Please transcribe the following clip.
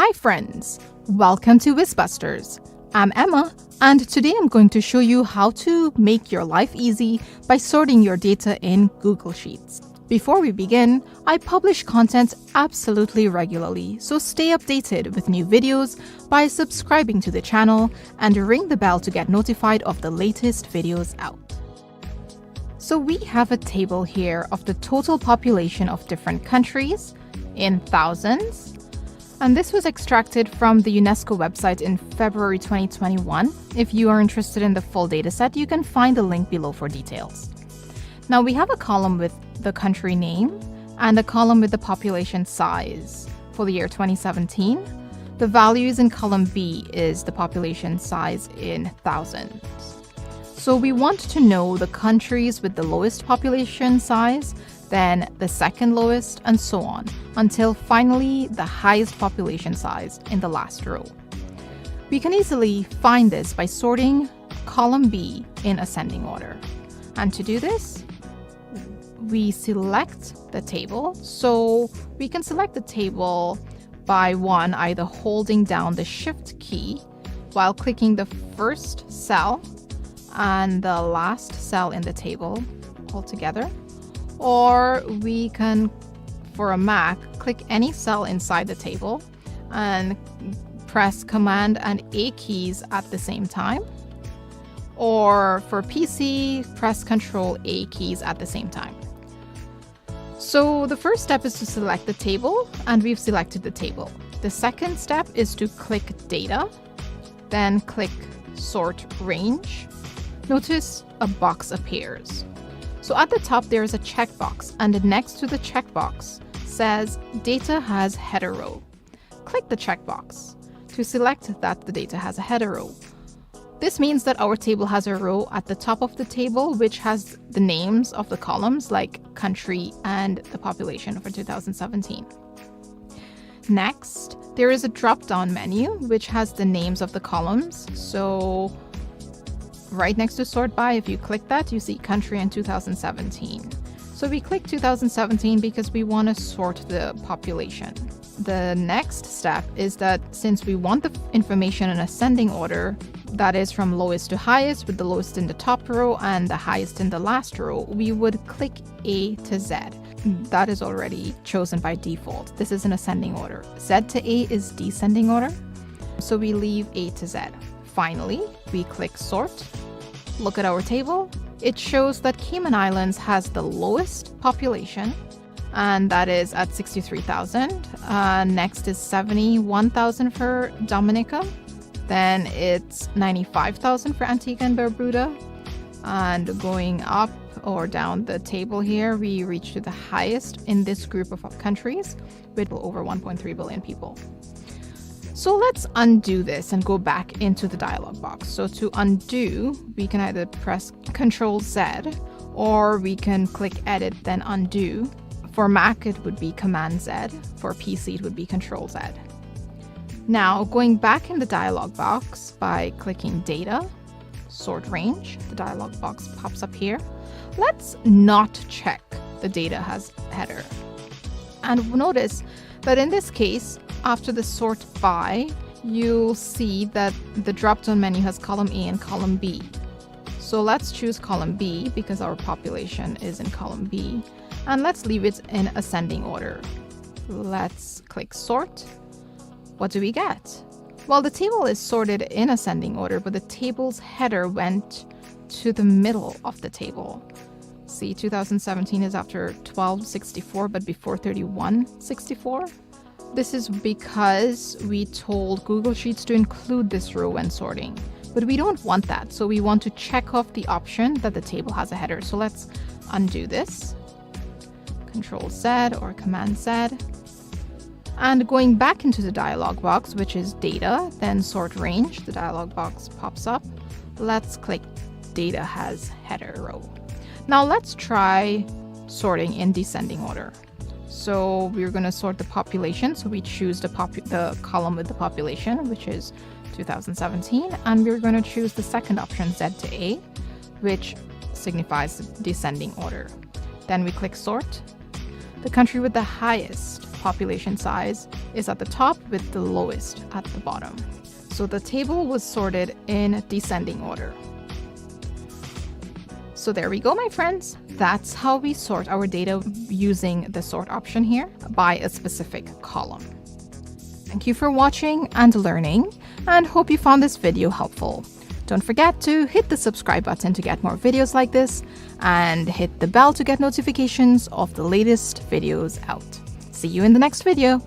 Hi friends, welcome to Whizbusters. I'm Emma, and today I'm going to show you how to make your life easy by sorting your data in Google Sheets. Before we begin, I publish content absolutely regularly, so stay updated with new videos by subscribing to the channel and ring the bell to get notified of the latest videos out. So we have a table here of the total population of different countries in thousands. And this was extracted from the UNESCO website in February 2021. If you are interested in the full dataset, you can find the link below for details. Now we have a column with the country name and a column with the population size for the year 2017. The values in column B is the population size in thousands. So we want to know the countries with the lowest population size, then the second lowest, and so on, until finally the highest population size in the last row. We can easily find this by sorting column B in ascending order. And to do this, we select the table. So we can select the table by either holding down the Shift key while clicking the first cell and the last cell in the table all together. Or we can, for a Mac, click any cell inside the table and press Command and A keys at the same time. Or for PC, press Control A keys at the same time. So the first step is to select the table, and we've selected the table. The second step is to click Data, then click Sort Range. Notice a box appears. So at the top, there is a checkbox, and next to the checkbox says Data has header row. Click the checkbox to select that the data has a header row. This means that our table has a row at the top of the table which has the names of the columns like country and the population for 2017. Next, there is a drop-down menu which has the names of the columns. So right next to sort by, if you click that, you see country and 2017. So we click 2017 because we want to sort the population. The next step is that since we want the information in ascending order, that is from lowest to highest, with the lowest in the top row and the highest in the last row, we would click A to Z. That is already chosen by default. This is in ascending order. Z to A is descending order, so we leave A to Z. Finally, we click Sort. Look at our table. It shows that Cayman Islands has the lowest population, and that is at 63,000. Next is 71,000 for Dominica. Then it's 95,000 for Antigua and Barbuda. And going up or down the table here, we reach to the highest in this group of countries with over 1.3 billion people. So let's undo this and go back into the dialog box. So to undo, we can either press Control Z or we can click Edit, then Undo. For Mac, it would be Command Z. For PC, it would be Control Z. Now, going back in the dialog box by clicking Data, Sort Range, the dialog box pops up here. Let's not check the data has header. And notice that in this case, after the sort by, you'll see that the drop-down menu has column A and column B. So let's choose column B because our population is in column B. And let's leave it in ascending order. Let's click Sort. What do we get? Well, the table is sorted in ascending order, but the table's header went to the middle of the table. See, 2017 is after 1264, but before 3164. This is because we told Google Sheets to include this row when sorting, but we don't want that. So we want to check off the option that the table has a header. So let's undo this. Control Z or Command Z. And going back into the dialog box, which is Data, then Sort Range, the dialog box pops up. Let's click Data has header row. Now let's try sorting in descending order. So we're going to sort the population. So we choose the column with the population, which is 2017. And we're going to choose the second option, Z to A, which signifies descending order. Then we click Sort. The country with the highest population size is at the top with the lowest at the bottom. So the table was sorted in descending order. So there we go, my friends. That's how we sort our data using the sort option here by a specific column. Thank you for watching and learning, and hope you found this video helpful. Don't forget to hit the subscribe button to get more videos like this, and hit the bell to get notifications of the latest videos out. See you in the next video.